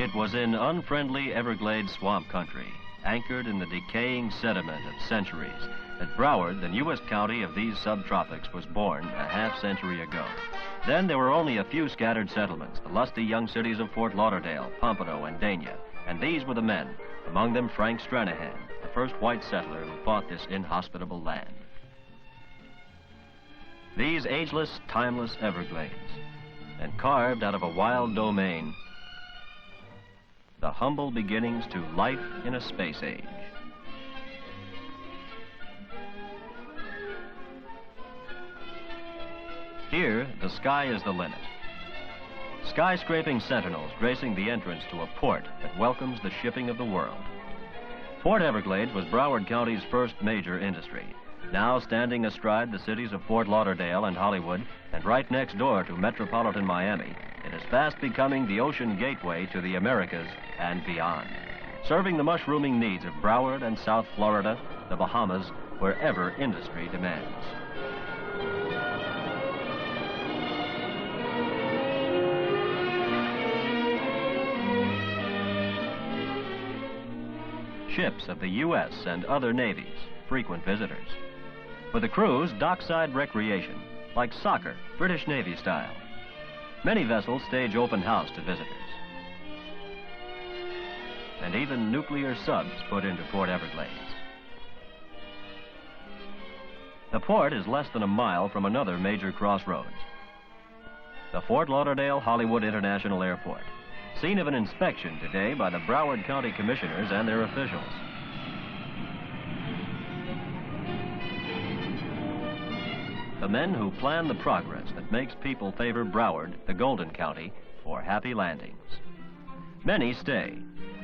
It was in unfriendly Everglades swamp country, anchored in the decaying sediment of centuries, that Broward, the newest county of these subtropics, was born a half-century ago. Then there were only a few scattered settlements, the lusty young cities of Fort Lauderdale, Pompano, and Dania, and these were the men, among them Frank Stranahan, the first white settler who fought this inhospitable land. These ageless, timeless Everglades, and carved out of a wild domain, the humble beginnings to life in a space age. Here, the sky is the limit. Skyscraping sentinels gracing the entrance to a port that welcomes the shipping of the world. Port Everglades was Broward County's first major industry. Now standing astride the cities of Fort Lauderdale and Hollywood, and right next door to metropolitan Miami, it is fast becoming the ocean gateway to the Americas and beyond, serving the mushrooming needs of Broward and South Florida, the Bahamas, wherever industry demands. Ships of the U.S. and other navies, frequent visitors. For the crews, dockside recreation, like soccer, British Navy style. Many vessels stage open house to visitors. And even nuclear subs put into Port Everglades. The port is less than a mile from another major crossroads, the Fort Lauderdale-Hollywood International Airport, scene of an inspection today by the Broward County Commissioners and their officials. The men who plan the progress that makes people favor Broward, the Golden County, for happy landings. Many stay.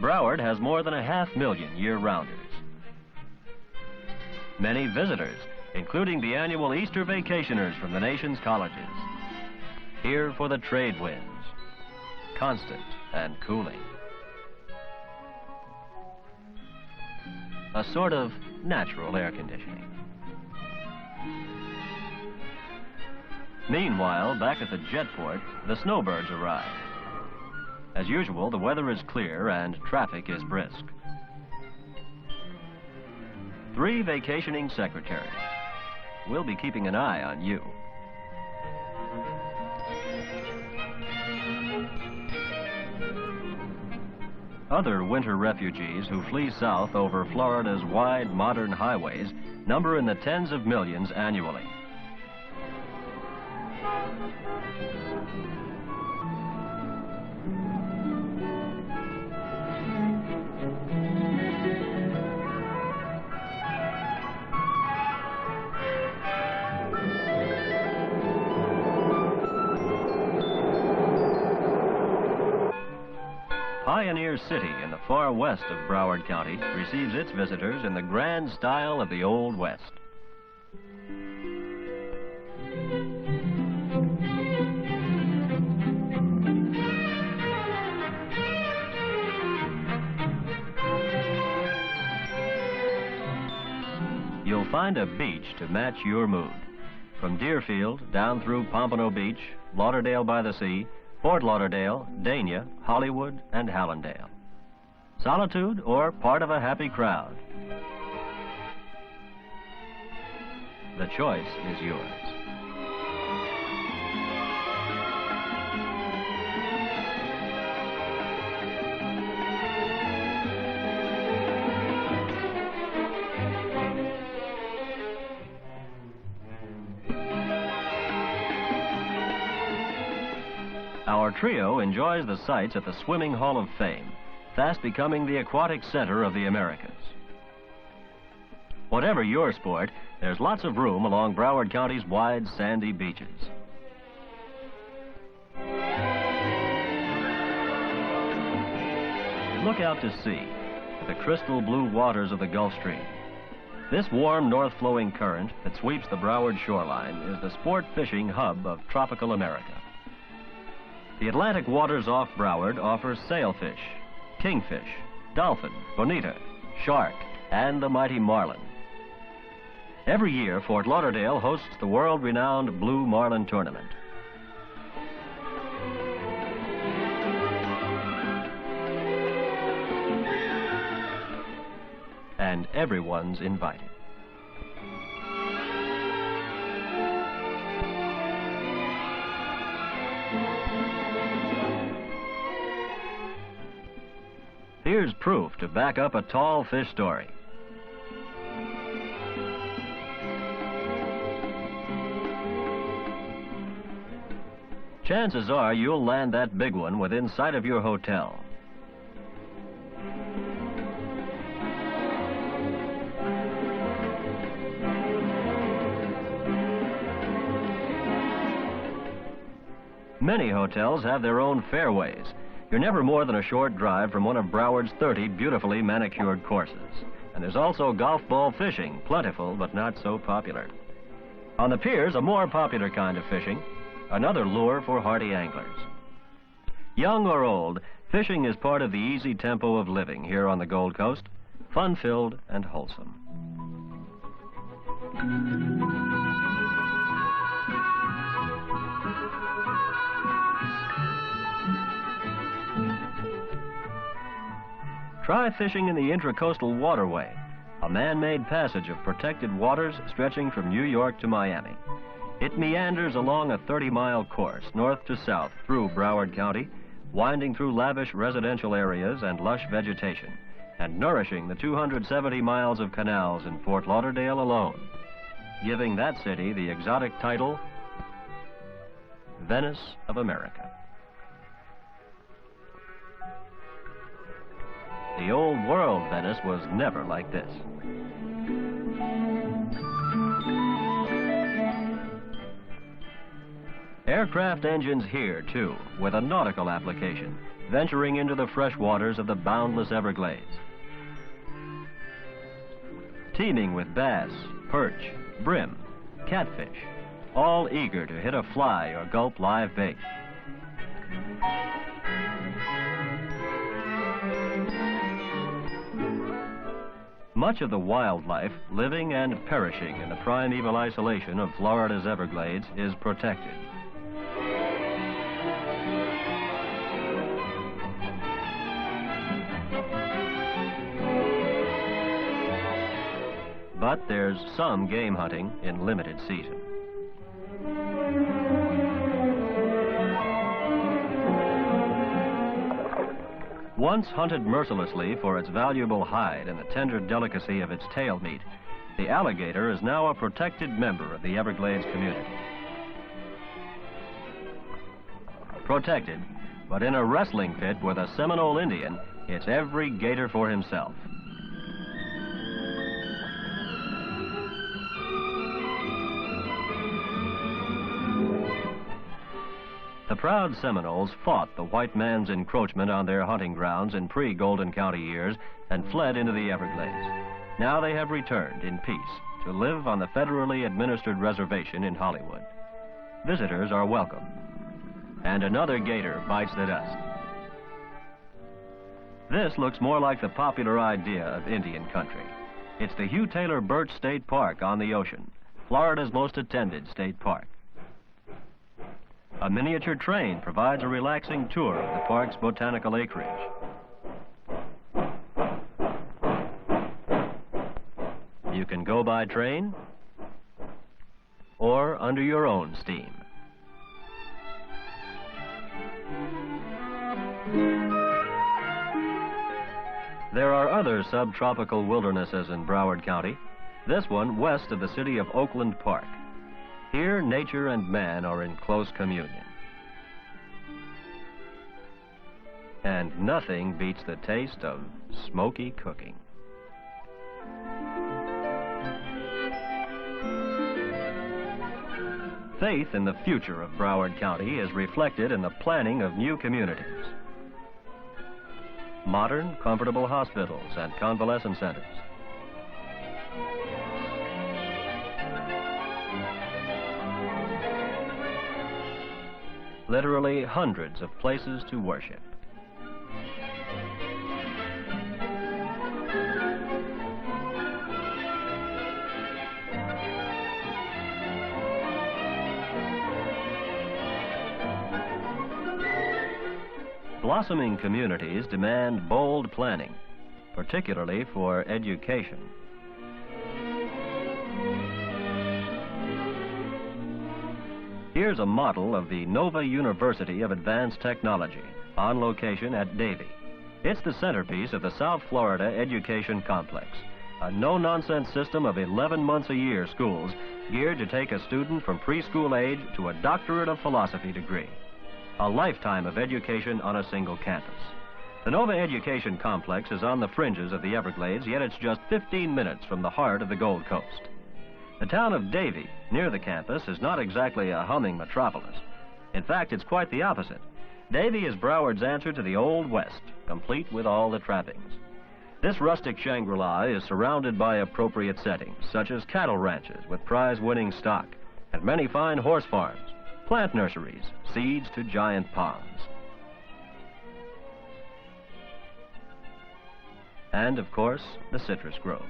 Broward has more than 500,000 year-rounders. Many visitors, including the annual Easter vacationers from the nation's colleges. Here for the trade winds, constant and cooling. A sort of natural air conditioning. Meanwhile, back at the jetport, the snowbirds arrive. As usual, the weather is clear and traffic is brisk. 3 vacationing secretaries. We'll be keeping an eye on you. Other winter refugees who flee south over Florida's wide, modern highways number in the tens of millions annually. Pioneer City in the far west of Broward County receives its visitors in the grand style of the Old West. You'll find a beach to match your mood. From Deerfield down through Pompano Beach, Lauderdale by the Sea, Fort Lauderdale, Dania, Hollywood, and Hallandale. Solitude or part of a happy crowd? The choice is yours. Our trio enjoys the sights at the Swimming Hall of Fame, fast becoming the aquatic center of the Americas. Whatever your sport, there's lots of room along Broward County's wide, sandy beaches. Look out to sea, at the crystal blue waters of the Gulf Stream. This warm north-flowing current that sweeps the Broward shoreline is the sport fishing hub of tropical America. The Atlantic waters off Broward offer sailfish, kingfish, dolphin, bonita, shark, and the mighty marlin. Every year, Fort Lauderdale hosts the world-renowned Blue Marlin Tournament. and everyone's invited. Here's proof to back up a tall fish story. Chances are you'll land that big one within sight of your hotel. Many hotels have their own fairways. You're never more than a short drive from one of Broward's 30 beautifully manicured courses. And there's also golf ball fishing, plentiful but not so popular. On the piers, a more popular kind of fishing, another lure for hardy anglers. Young or old, fishing is part of the easy tempo of living here on the Gold Coast, fun-filled and wholesome. Try fishing in the Intracoastal Waterway, a man-made passage of protected waters stretching from New York to Miami. It meanders along a 30-mile course, north to south, through Broward County, winding through lavish residential areas and lush vegetation, and nourishing the 270 miles of canals in Fort Lauderdale alone, giving that city the exotic title, Venice of America. The old world Venice was never like this. Aircraft engines here, too, with a nautical application, venturing into the fresh waters of the boundless Everglades. Teeming with bass, perch, brim, catfish, all eager to hit a fly or gulp live bait. Much of the wildlife living and perishing in the primeval isolation of Florida's Everglades is protected. But there's some game hunting in limited season. Once hunted mercilessly for its valuable hide and the tender delicacy of its tail meat, the alligator is now a protected member of the Everglades community. Protected, but in a wrestling fit with a Seminole Indian, it's every gator for himself. The proud Seminoles fought the white man's encroachment on their hunting grounds in pre-Golden County years and fled into the Everglades. Now they have returned in peace to live on the federally administered reservation in Hollywood. Visitors are welcome. And another gator bites the dust. This looks more like the popular idea of Indian country. It's the Hugh Taylor Birch State Park on the ocean, Florida's most attended state park. A miniature train provides a relaxing tour of the park's botanical acreage. You can go by train or under your own steam. There are other subtropical wildernesses in Broward County, this one west of the city of Oakland Park. Here, nature and man are in close communion. And nothing beats the taste of smoky cooking. Faith in the future of Broward County is reflected in the planning of new communities. Modern, comfortable hospitals and convalescent centers. Literally hundreds of places to worship. Blossoming communities demand bold planning, particularly for education. Here's a model of the Nova University of Advanced Technology, on location at Davie. It's the centerpiece of the South Florida Education Complex, a no-nonsense system of 11 months a year schools geared to take a student from preschool age to a doctorate of philosophy degree. A lifetime of education on a single campus. The Nova Education Complex is on the fringes of the Everglades, yet it's just 15 minutes from the heart of the Gold Coast. The town of Davie, near the campus, is not exactly a humming metropolis. In fact, it's quite the opposite. Davie is Broward's answer to the Old West, complete with all the trappings. This rustic Shangri-La is surrounded by appropriate settings, such as cattle ranches with prize-winning stock, and many fine horse farms, plant nurseries, seeds to giant ponds. And, of course, the citrus groves.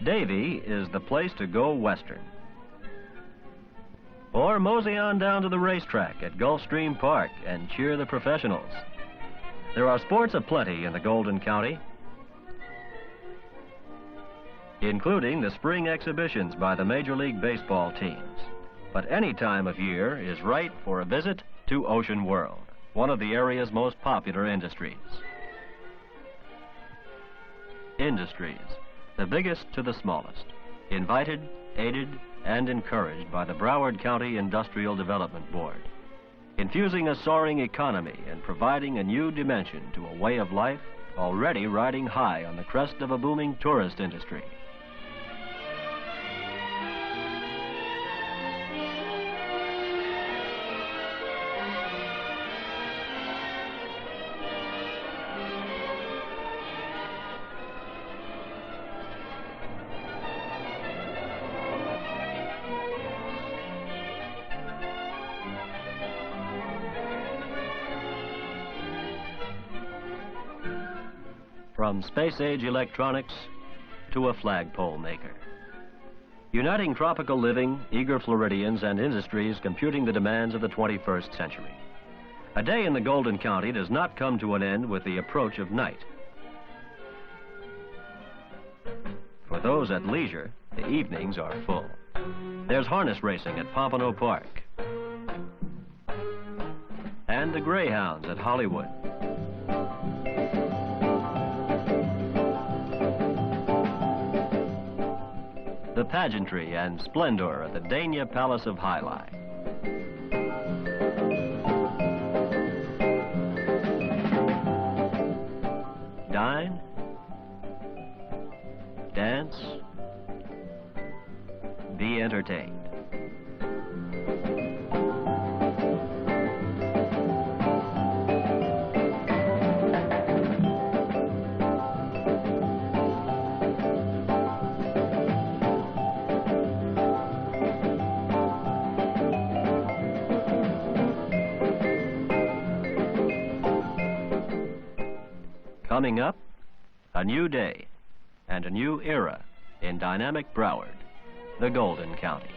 Davie is the place to go western. Or mosey on down to the racetrack at Gulfstream Park and cheer the professionals. There are sports aplenty in the Golden County, including the spring exhibitions by the Major League Baseball teams. But any time of year is right for a visit to Ocean World, one of the area's most popular industries. Industries, the biggest to the smallest, invited, aided, and encouraged by the Broward County Industrial Development Board, infusing a soaring economy and providing a new dimension to a way of life already riding high on the crest of a booming tourist industry. From space-age electronics to a flagpole maker. Uniting tropical living, eager Floridians, and industries computing the demands of the 21st century. A day in the Golden County does not come to an end with the approach of night. For those at leisure, the evenings are full. There's harness racing at Pompano Park. And the Greyhounds at Hollywood. The pageantry and splendor at the Dania Palace of High Life. Dine, dance, be entertained. Coming up, a new day and a new era in dynamic Broward, the Golden County.